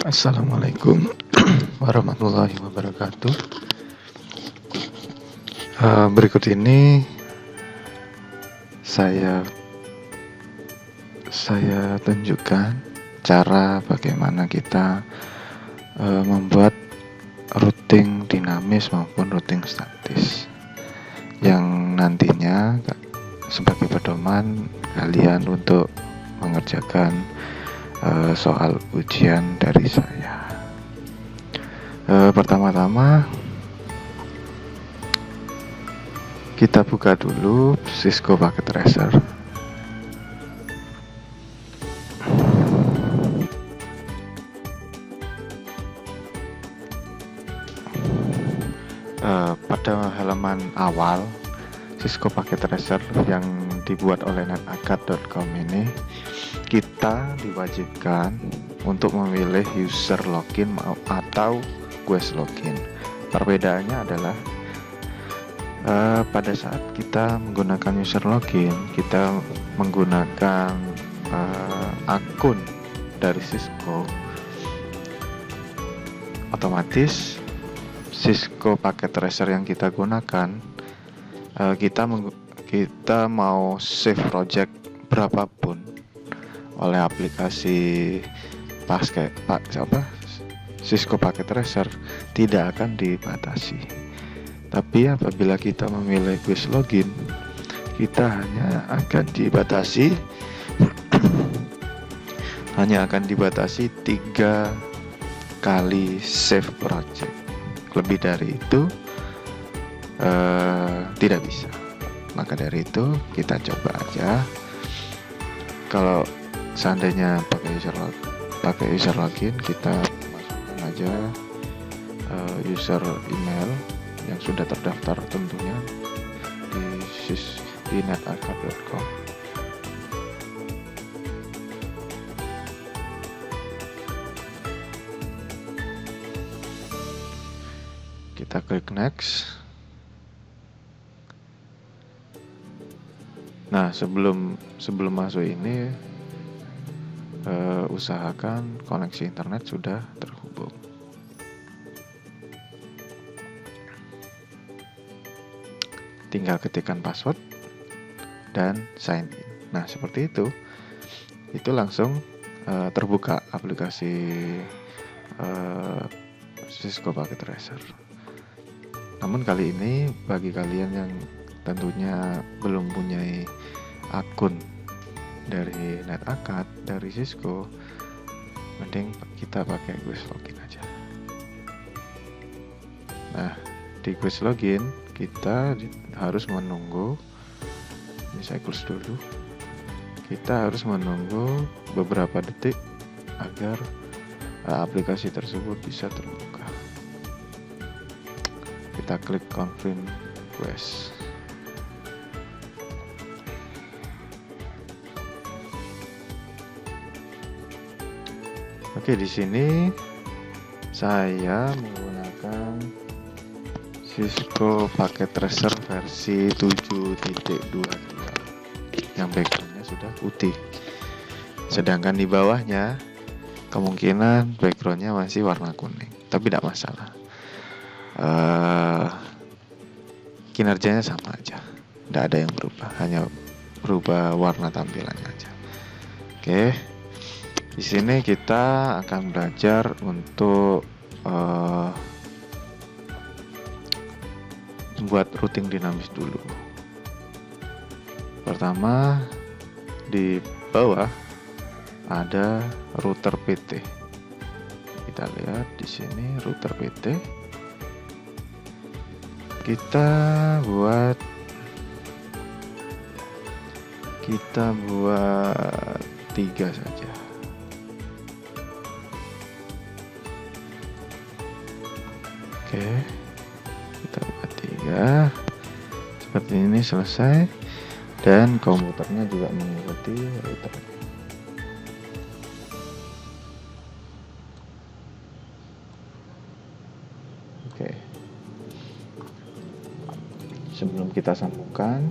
Assalamualaikum warahmatullahi wabarakatuh. Berikut ini saya tunjukkan cara bagaimana kita membuat routing dinamis maupun routing statis yang nantinya sebagai pedoman kalian untuk mengerjakan soal ujian dari saya. Pertama-tama kita buka dulu Cisco Packet Tracer. Pada halaman awal Cisco Packet Tracer yang dibuat oleh netakat.com ini, kita diwajibkan untuk memilih user login atau quest login. Perbedaannya adalah pada saat kita menggunakan user login, kita menggunakan akun dari Cisco, otomatis Cisco Packet Tracer yang kita gunakan, kita mau save project berapapun oleh aplikasi Cisco Packet Tracer tidak akan dibatasi. Tapi apabila kita memilih quest login, kita hanya akan dibatasi 3 kali save project. Lebih dari itu tidak bisa. Maka dari itu kita coba aja. Kalau seandainya pakai user login, kita masukkan aja user email yang sudah terdaftar tentunya di netakat.com. Kita klik next. Nah, sebelum masuk ini usahakan koneksi internet sudah terhubung. Tinggal ketikkan password dan sign in. Nah, seperti itu langsung terbuka aplikasi Cisco Packet Tracer. Namun kali ini bagi kalian yang tentunya belum punya akun dari netakat, dari Cisco, mending kita pakai quest login aja. Nah, di quest login kita harus menunggu, ini saya close dulu, kita harus menunggu beberapa detik agar aplikasi tersebut bisa terbuka. Kita klik confirm quest. Oke, di sini saya menggunakan Cisco Packet Tracer versi 7.22 yang backgroundnya sudah putih. Sedangkan di bawahnya kemungkinan backgroundnya masih warna kuning, tapi tidak masalah. Kinerjanya sama aja, tidak ada yang berubah, hanya berubah warna tampilannya aja. Oke, di sini kita akan belajar untuk membuat routing dinamis dulu. Pertama, di bawah ada router PT. Kita lihat di sini router PT. Kita buat 3 saja. Oke, kita buat 3. Seperti ini selesai, dan komputernya juga mengikuti router. Oke, sebelum kita sambungkan,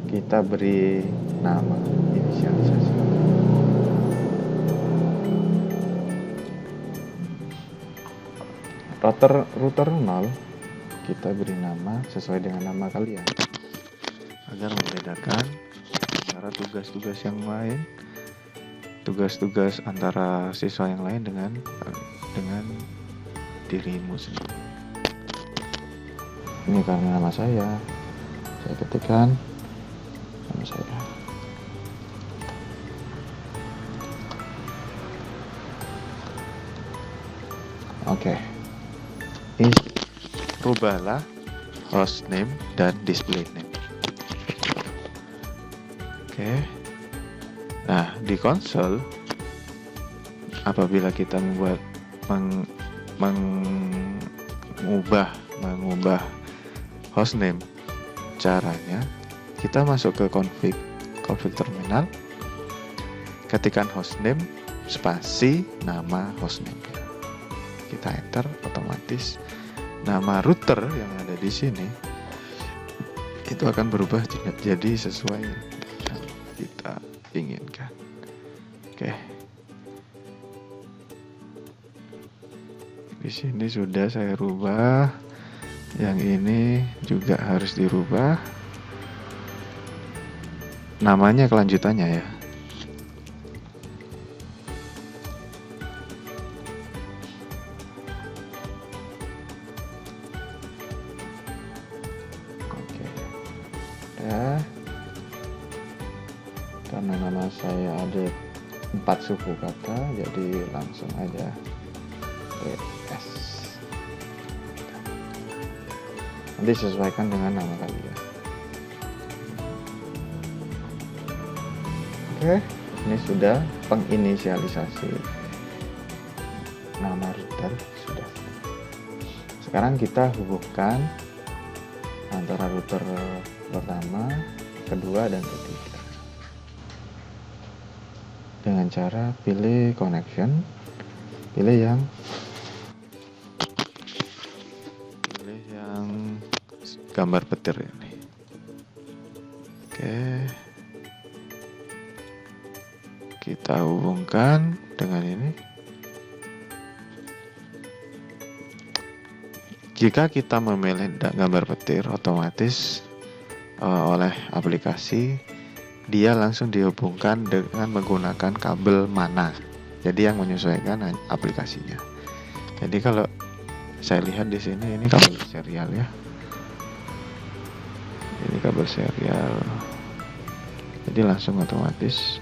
kita beri nama, inisialisasi. router 0 kita beri nama sesuai dengan nama kalian agar membedakan antara tugas-tugas yang lain, tugas-tugas antara siswa yang lain dengan dirimu sendiri. Ini karena nama saya ketikkan nama saya. Oke. Ini rubahlah hostname dan display name. Oke. Nah, di konsol apabila kita mengubah hostname, caranya kita masuk ke config terminal, ketikkan hostname spasi nama hostname. Kita enter, otomatis nama router yang ada di sini itu akan berubah jadi sesuai yang kita inginkan. Oke. Di sini sudah saya rubah. Yang ini juga harus dirubah. Namanya kelanjutannya ya. Oke. Ya. Karena nama saya ada 4 suku kata, jadi langsung aja PS. Nanti sesuaikan dengan nama kalian. Oke, ini sudah penginisialisasi nama router sudah. Sekarang kita hubungkan antara router pertama, kedua, dan ketiga dengan cara pilih connection, pilih yang gambar petir ini. Oke, kita hubungkan dengan ini. Jika kita memilih gambar petir, otomatis oleh aplikasi dia langsung dihubungkan dengan menggunakan kabel mana. Jadi yang menyesuaikan aplikasinya. Jadi kalau saya lihat di sini ini kabel serial ya. Ini kabel serial. Jadi langsung otomatis.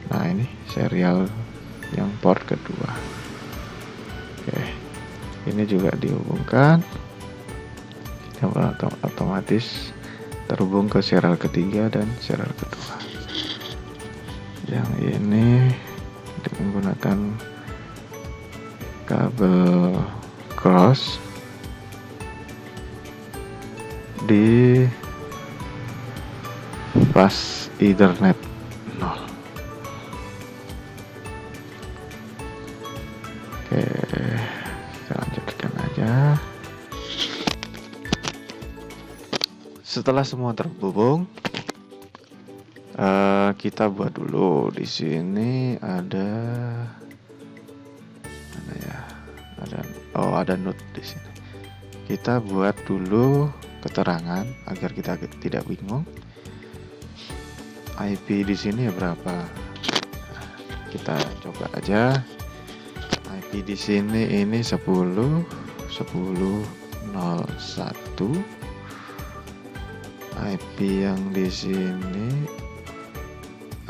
Nah, ini serial yang port kedua. Oke. Ini juga dihubungkan. Otomatis terhubung ke serial ketiga dan serial kedua. Yang ini menggunakan kabel cross di pas Ethernet 0. Oke, kita lanjutkan aja. Setelah semua terhubung, kita buat dulu di sini ada mana ya? Ada note di sini. Kita buat dulu keterangan agar kita tidak bingung. IP di sini ya berapa? Kita coba aja. IP di sini ini 10.01. IP yang di sini,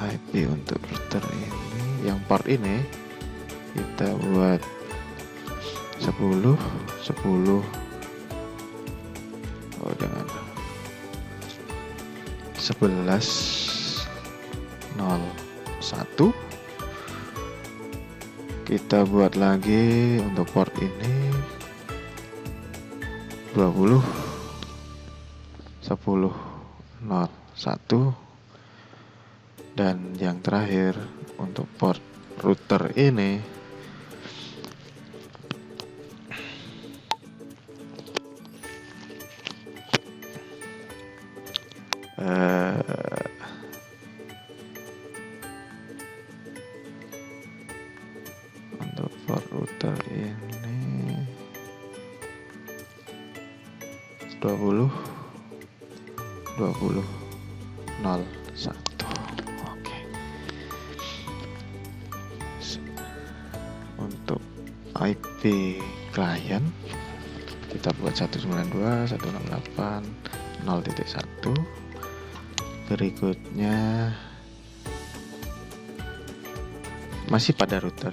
IP untuk router ini, yang port ini kita buat 10. Oh jangan. 11.01. Kita buat lagi untuk port ini 10.01. Dan yang terakhir untuk port router ini untuk port router ini 20 01. Oke. Untuk IP klien kita buat 192.168.0.1. berikutnya masih pada router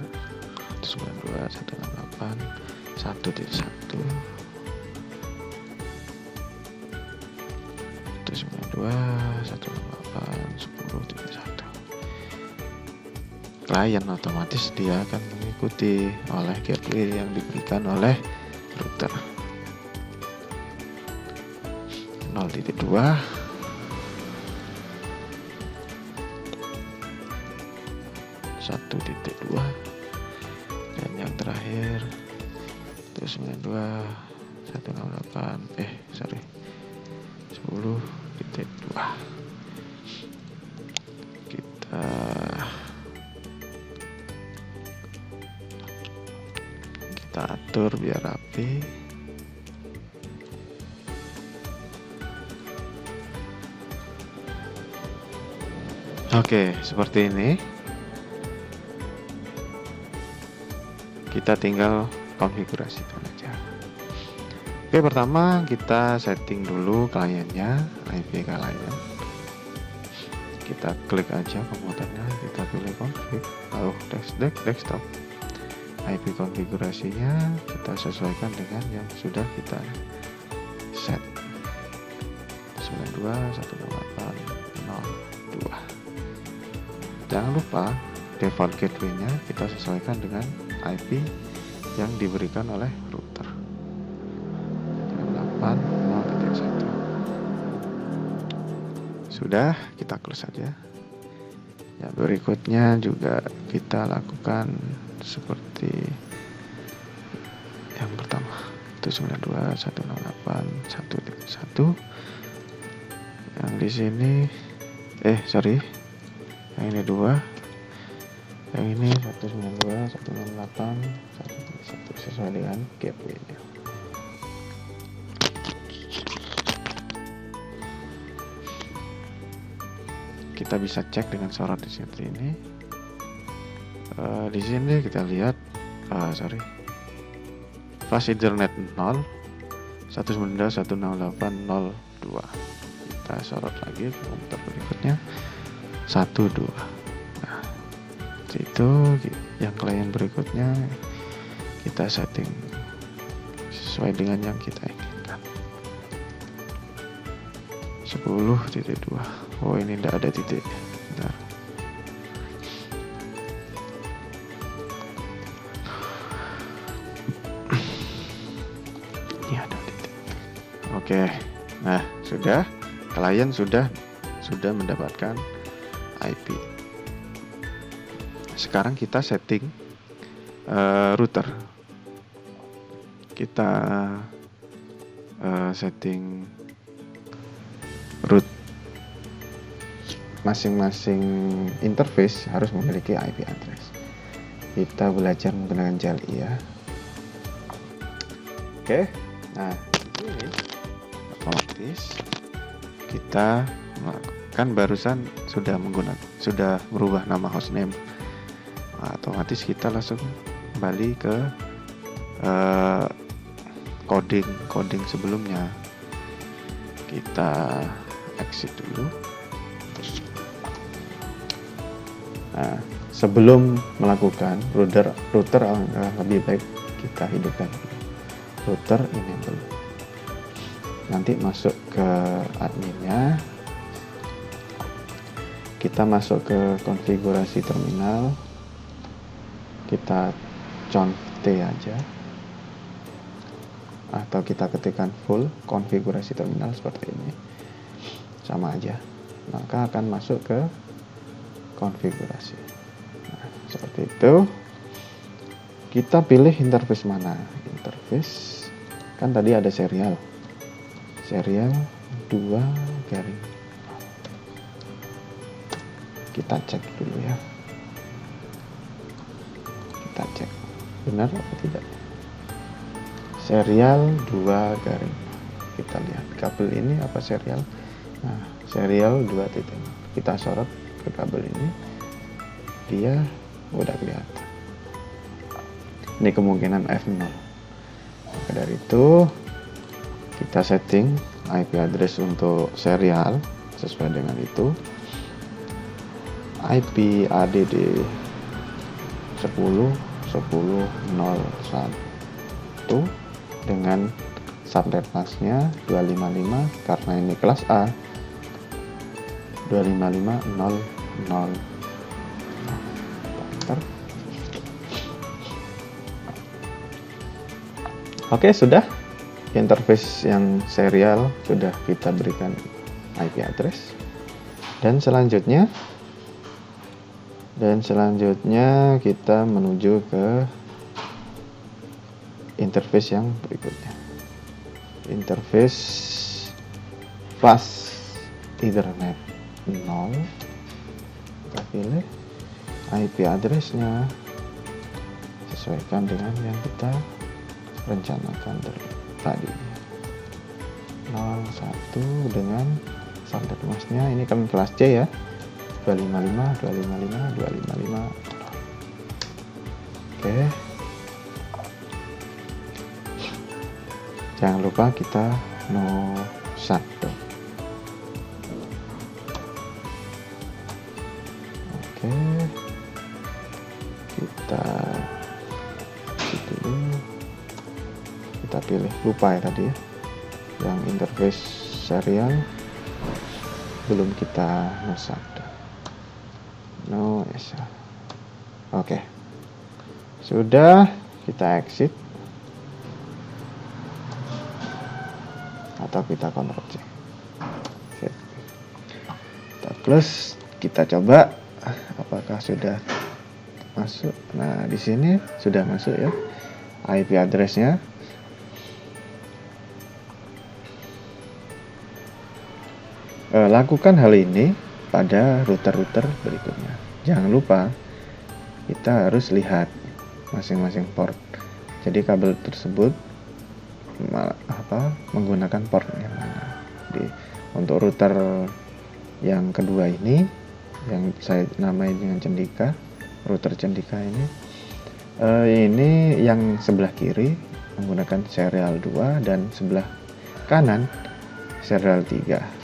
192.168.1.1, 192.168.10.1. klien otomatis dia akan mengikuti oleh gateway yang diberikan oleh router. 0.2 1.2 dan yang terakhir 10.2 kita atur biar rapi. Oke, seperti ini. Kita tinggal konfigurasikan aja. Oke, pertama kita setting dulu kliennya, IP klien. Kita klik aja komputernya, kita pilih config, lalu desktop. IP konfigurasinya kita sesuaikan dengan yang sudah kita set. 92.168.0.2. Jangan lupa default gateway-nya kita sesuaikan dengan IP yang diberikan oleh router 8.0.1. Sudah, kita close saja. Ya, berikutnya juga kita lakukan seperti yang pertama, itu 92.168.1.1. Yang di sini yang ini 2, yang ini 192.168.1.1 sesuai dengan gateway-nya. Kita bisa cek dengan sorot di seperti ini. Di sini kita lihat flash Ethernet 0 192.168.0.2. Kita sorot lagi ke komputer berikutnya 12. Nah, itu yang klien berikutnya kita setting sesuai dengan yang kita inginkan. 10.2. Oh, ini tidak ada titik. Bentar. Ini ada titik. Oke. Nah, sudah. Klien sudah mendapatkan IP. Sekarang kita setting router. Kita setting root. Masing-masing interface harus memiliki IP address. Kita belajar menggunakan JLI ya. Oke. Nah, ini otomatis kita kan barusan sudah berubah nama hostname. Nah, otomatis kita langsung kembali ke coding sebelumnya. Kita exit dulu. Nah, sebelum melakukan router lebih baik kita hidupkan router enable. Nanti masuk ke adminnya, kita masuk ke konfigurasi terminal, kita conf T aja, atau kita ketikkan full konfigurasi terminal seperti ini, sama aja, maka akan masuk ke konfigurasi. Nah, seperti itu. Kita pilih interface mana? Interface kan tadi ada serial 2 garing. Kita cek dulu ya. Kita cek benar atau tidak. Serial 2 garing. kita lihat kabel ini apa serial. Nah, serial 2 titik. Kita sorot ke kabel ini, dia udah kelihatan. Ini kemungkinan F0. Maka dari itu kita setting IP address untuk serial sesuai dengan itu. IP ADD 10.10.01 dengan subnet masknya 255 karena ini kelas A 255.0.0. Oke, sudah. Interface yang serial sudah kita berikan IP address. Dan selanjutnya kita menuju ke interface yang berikutnya. Interface flash Ethernet 0. Kita pilih IP address-nya sesuaikan dengan yang kita rencanakan tadi. 01 dengan subnet masknya ini kan kelas C ya. 255. Oke. Jangan lupa kita no 1. Oke. Kita pilih, lupa ya tadi ya. Yang interface serial belum kita masak. No, yes. Oke. Sudah, kita exit atau kita Ctrl C. Kita plus, kita coba apakah sudah masuk. Nah, di sini sudah masuk ya IP address-nya. Lakukan hal ini pada router-router berikutnya. Jangan lupa kita harus lihat masing-masing port. Jadi kabel tersebut menggunakan port yang mana. Jadi untuk router yang kedua ini yang saya namai dengan Cendika, router Cendika ini yang sebelah kiri menggunakan serial 2 dan sebelah kanan serial 3.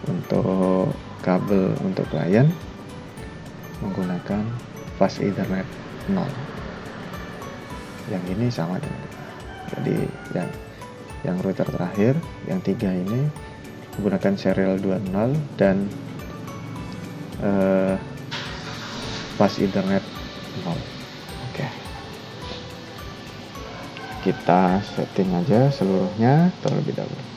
Untuk kabel untuk klien menggunakan flash Ethernet 0. Yang ini sama dengan ini. Jadi yang router terakhir yang 3 ini menggunakan serial 20 dan flash Ethernet 0. Oke. Kita setting aja seluruhnya terlebih dahulu.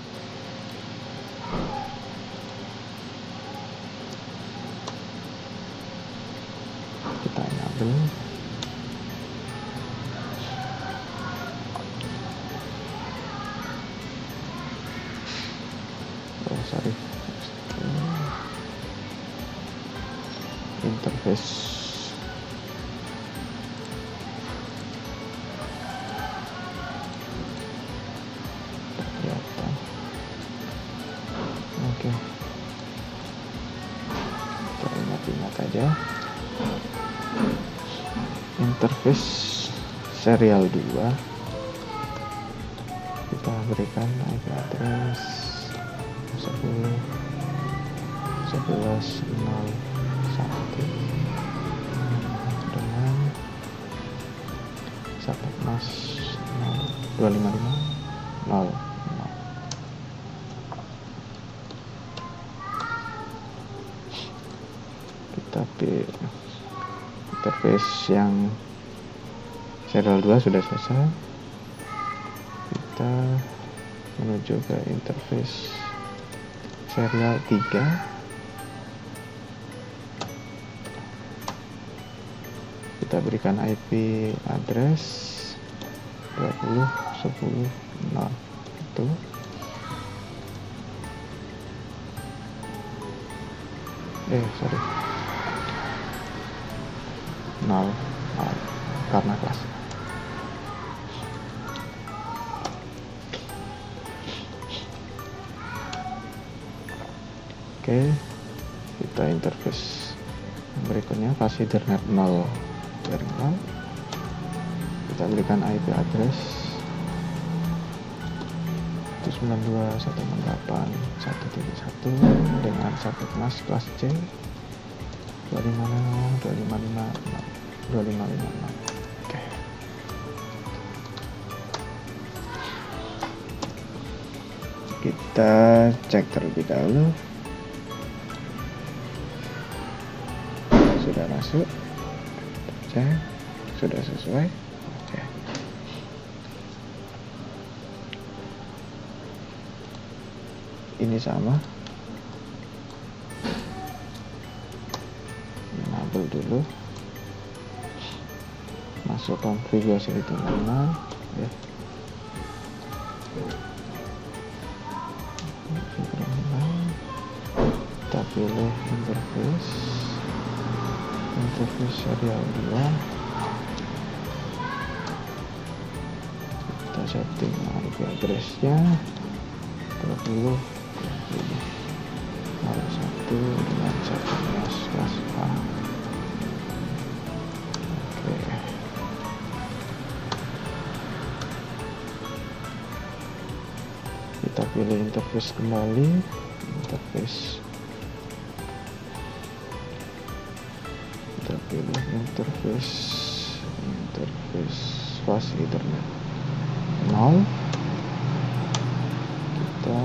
Interface kelihatan. Oke, kita ingat aja interface serial 2 kita berikan IP address 10.11.01 dengan subnet mask 255.0. Kita interface yang serial 2 sudah selesai. Kita menuju ke interface serial 3. Kita berikan IP address 20.10.0 itu. Sorry 0 karena kelas. Oke, kita interface berikutnya fast Ethernet 0 terminal. Kita berikan IP address 192.168.1.1 dengan subnet mask kelas C 255.255.255. Oke. Kita cek terlebih dahulu. Sudah masuk. Cek. Sudah sesuai. Oke. Ini sama. Enable dulu. Masuk konfigurasi terminal. Ya. Kita pilih interface serial 2. Kita setting IP address-nya 30 1 dengan 1 kelas A. Oke. Kita pilih interface kembali, interface. Kita pilih interface fast Ethernet 0. Kita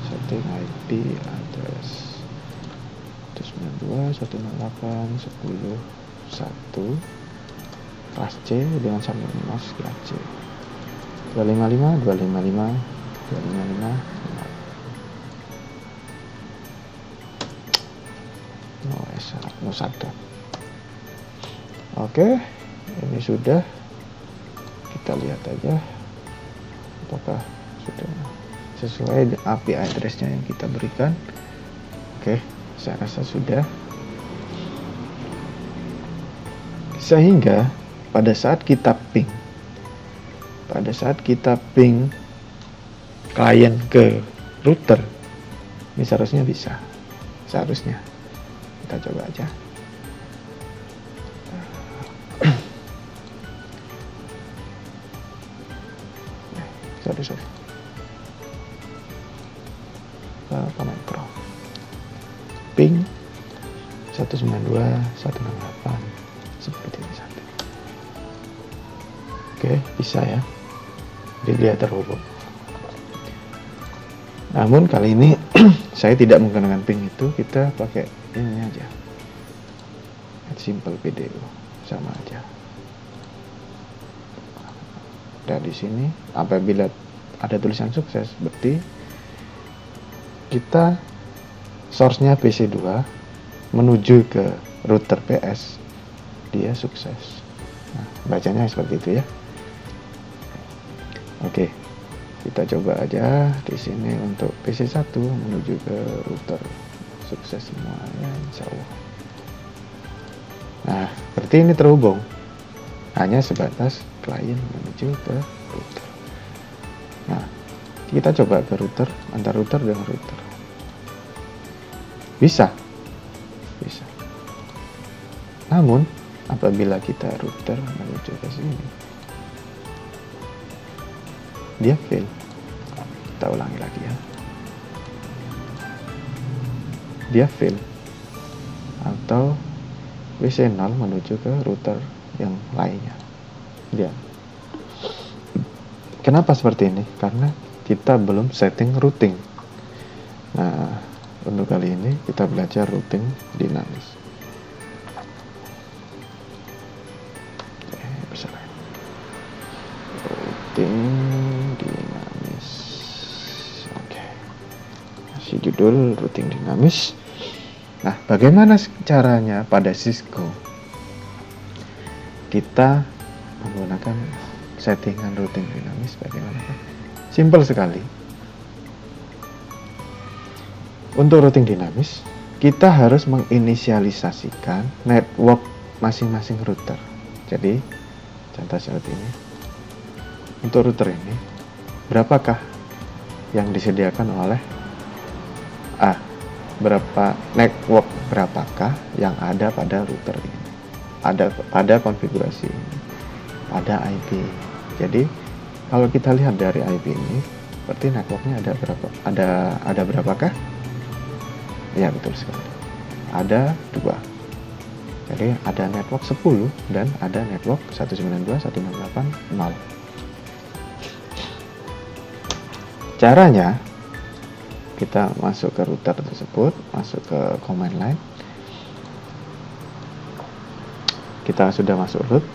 setting IP address 192.168.10.1 kelas C dengan subnet mask kelas C 255.255.255. No shutdown. Oke, ini sudah. Kita lihat aja apakah sudah sesuai IP address-nya yang kita berikan. Oke, saya rasa sudah. Sehingga pada saat kita ping klien ke router, ini seharusnya bisa. Seharusnya. Kita coba aja. Sorry. Command Pro. Ping 192.168 seperti ini saja. Oke, bisa ya. Jadi dia terhubung. Namun kali ini saya tidak menggunakan ping itu, kita pakai ini aja. Simple PDU sama aja. Dan di sini apabila ada tulisan sukses, berarti kita source-nya PC2 menuju ke router PS, dia sukses. Nah, bacanya seperti itu ya. Oke, kita coba aja di sini untuk PC1 menuju ke router, sukses semuanya insya Allah. Nah, berarti ini terhubung, hanya sebatas klien menuju ke router. Nah, kita coba ke router, antar router dengan router. Bisa. Namun, apabila kita router menuju ke sini, dia fail. Kita ulangi lagi ya. Dia fail. Atau WC0 menuju ke router yang lainnya. Dia. Kenapa seperti ini? Karena kita belum setting routing. Nah, untuk kali ini kita belajar routing dinamis. Routing dinamis. Oke. Kasih judul routing dinamis. Nah, bagaimana caranya pada Cisco? Kita menggunakan settingan routing dinamis bagaimana? Simple sekali. Untuk routing dinamis, kita harus menginisialisasikan network masing-masing router. Jadi, contoh seperti ini. Untuk router ini, berapakah yang disediakan oleh A? network berapakah yang ada pada router ini, ada pada konfigurasi ini, pada IP. Jadi kalau kita lihat dari IP ini, berarti networknya ada berapa? Ada berapakah? Ya, betul sekali. Ada 2. Jadi ada network 10 dan ada network 192.168.0. Caranya, kita masuk ke router tersebut, masuk ke command line. Kita sudah masuk root,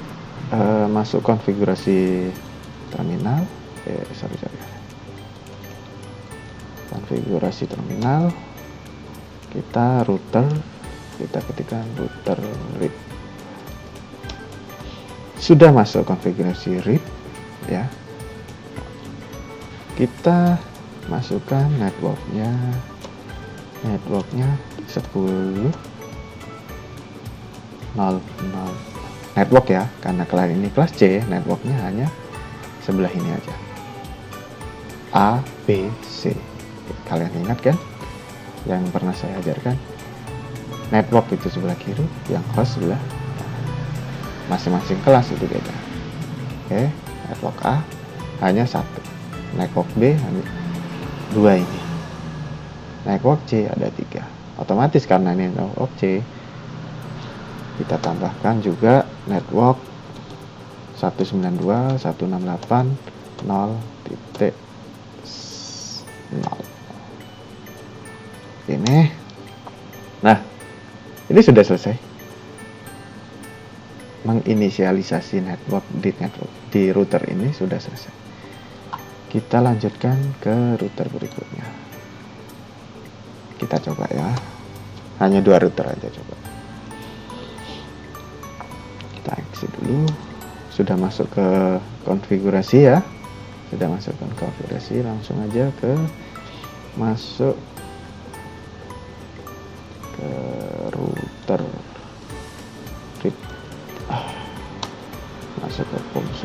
masuk konfigurasi terminal. Konfigurasi terminal. Kita router, kita ketikkan router RIP. Sudah masuk konfigurasi RIP, ya. Kita masukkan networknya 10.0.0 network ya, karena klien ini kelas C, networknya hanya sebelah ini aja, A, B, C. Kalian ingat kan yang pernah saya ajarkan? Network itu sebelah kiri, yang host sebelah masing-masing kelas itu beda. Oke, network A hanya 1, network B hanya 2 ini, network C ada 3. Otomatis karena ini network C, kita tambahkan juga network 192.168.0.0 ini. Nah, ini sudah selesai menginisialisasi network di router ini, sudah selesai. Kita lanjutkan ke router berikutnya. Kita coba ya, hanya 2 router aja coba. Kita exit dulu. Sudah masuk ke konfigurasi ya, sudah masuk ke konfigurasi, langsung aja ke masuk ke router RIP. Masuk ke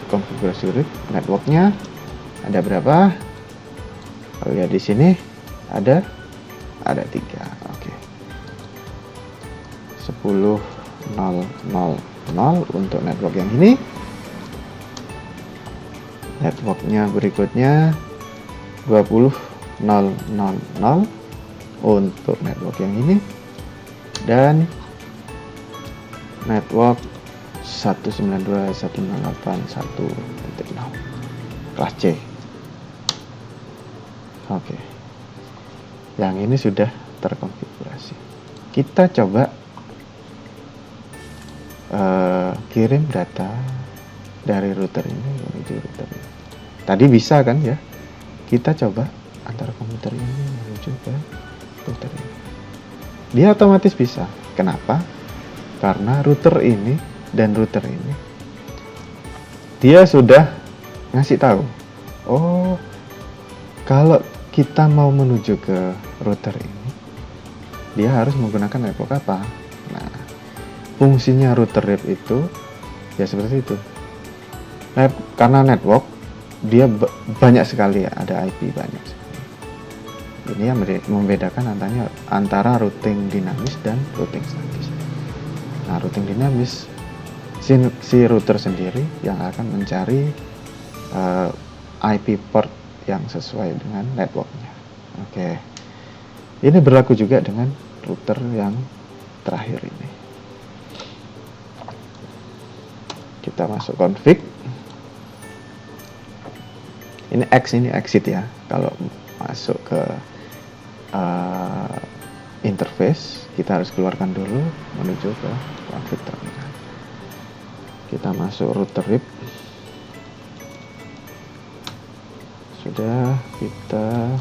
konfigurasi RIP. Networknya ada berapa? Kalau lihat di sini ada 3. Oke. 10.0.0.0 untuk network yang ini. Networknya berikutnya 20.0.0.0 untuk network yang ini, dan network 192.168.1.0 kelas C. Oke. Yang ini sudah terkonfigurasi. Kita coba kirim data dari router ini menuju router ini. Tadi bisa kan ya? Kita coba antara komputer ini menuju ke router ini. Dia otomatis bisa. Kenapa? Karena router ini dan router ini dia sudah ngasih tahu. Oh, kalau kita mau menuju ke router ini, dia harus menggunakan network apa? Nah, fungsinya router RIP itu ya seperti itu. Karena network dia banyak sekali ya, ada IP banyak sekali. Ini yang membedakan antara routing dinamis dan routing statis. Nah, routing dinamis si router sendiri yang akan mencari IP port yang sesuai dengan networknya. Oke. Ini berlaku juga dengan router yang terakhir ini. Kita masuk config. Ini exit ya. Kalau masuk ke interface, kita harus keluarkan dulu menuju ke config terminal. Kita masuk router RIP. Sudah, kita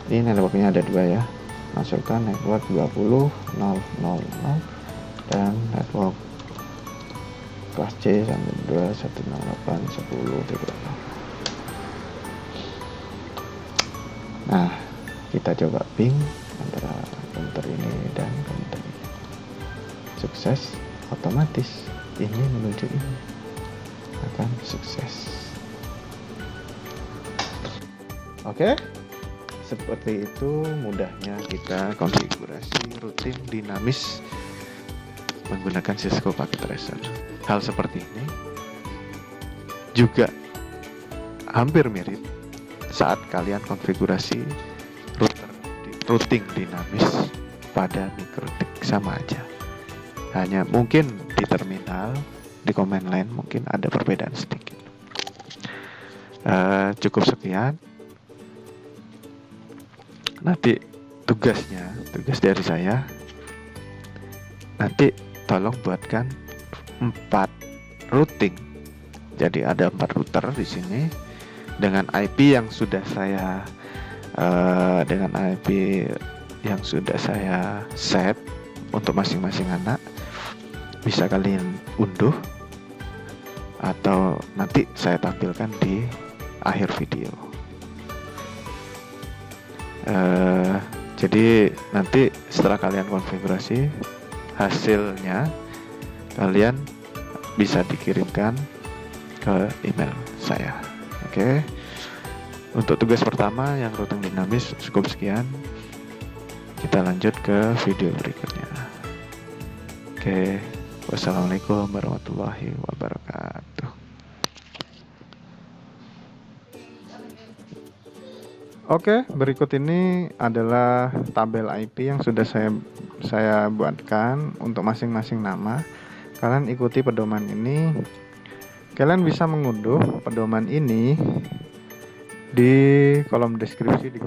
ini networknya ada 2 ya. Masukkan network 20.0.0.0 dan network kelas C 192.168.10.0. Nah, kita coba ping antara komputer ini dan komputer ini. Sukses, otomatis ini menuju ini akan sukses. Oke, Seperti itu mudahnya kita konfigurasi rutin dinamis menggunakan Cisco Packet Tracer. Hal seperti ini juga hampir mirip saat kalian konfigurasi routing dinamis pada MikroTik, sama aja. Hanya mungkin di terminal, di command line mungkin ada perbedaan sedikit. Cukup sekian. Nanti tugas dari saya, nanti tolong buatkan 4 routing. Jadi ada 4 router di sini dengan IP yang sudah saya set untuk masing-masing anak. Bisa kalian unduh atau nanti saya tampilkan di akhir video. Jadi nanti setelah kalian konfigurasi, hasilnya kalian bisa dikirimkan ke email saya. Oke. Untuk tugas pertama yang routing dinamis cukup sekian. Kita lanjut ke video berikutnya. Oke. Wassalamualaikum warahmatullahi wabarakatuh. Oke, berikut ini adalah tabel IP yang sudah saya buatkan untuk masing-masing nama. Kalian ikuti pedoman ini. Kalian bisa mengunduh pedoman ini di kolom deskripsi di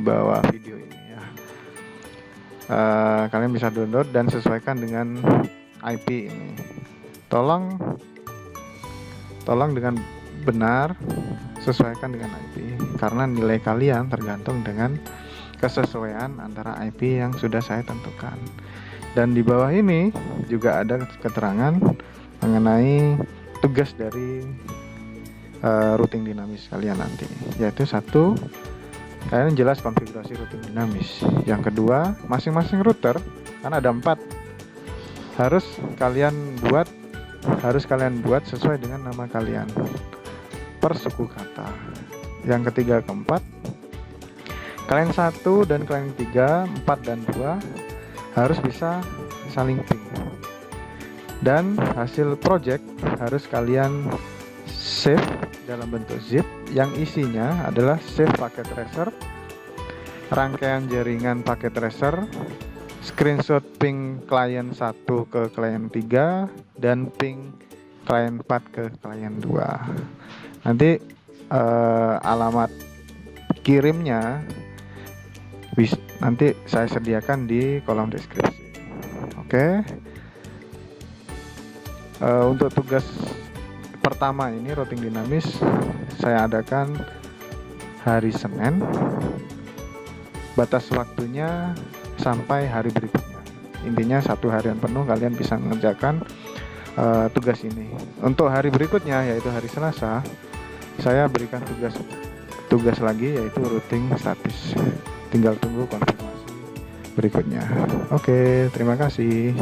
bawah video ini ya. Kalian bisa download dan sesuaikan dengan IP ini. Tolong dengan benar sesuaikan dengan IP, karena nilai kalian tergantung dengan kesesuaian antara IP yang sudah saya tentukan. Dan di bawah ini juga ada keterangan mengenai tugas dari routing dinamis kalian nanti, yaitu 1, kalian jelas konfigurasi routing dinamis. Yang kedua, masing-masing router kan ada 4, harus kalian buat sesuai dengan nama kalian per suku kata. Yang ketiga, keempat, kalian 1 dan kalian 3, 4 dan 2 harus bisa saling ping. Dan hasil project harus kalian save dalam bentuk zip yang isinya adalah save packet tracer, rangkaian jaringan packet tracer, screenshot ping klien 1 ke klien 3, dan ping klien 4 ke klien 2. Nanti alamat kirimnya nanti saya sediakan di kolom deskripsi. Oke. Untuk tugas pertama ini routing dinamis saya adakan hari Senin. Batas waktunya sampai hari berikutnya. Intinya 1 harian penuh kalian bisa mengerjakan tugas ini. Untuk hari berikutnya yaitu hari Selasa, saya berikan tugas lagi yaitu routing statis. Tinggal tunggu konfirmasi berikutnya. Oke, terima kasih.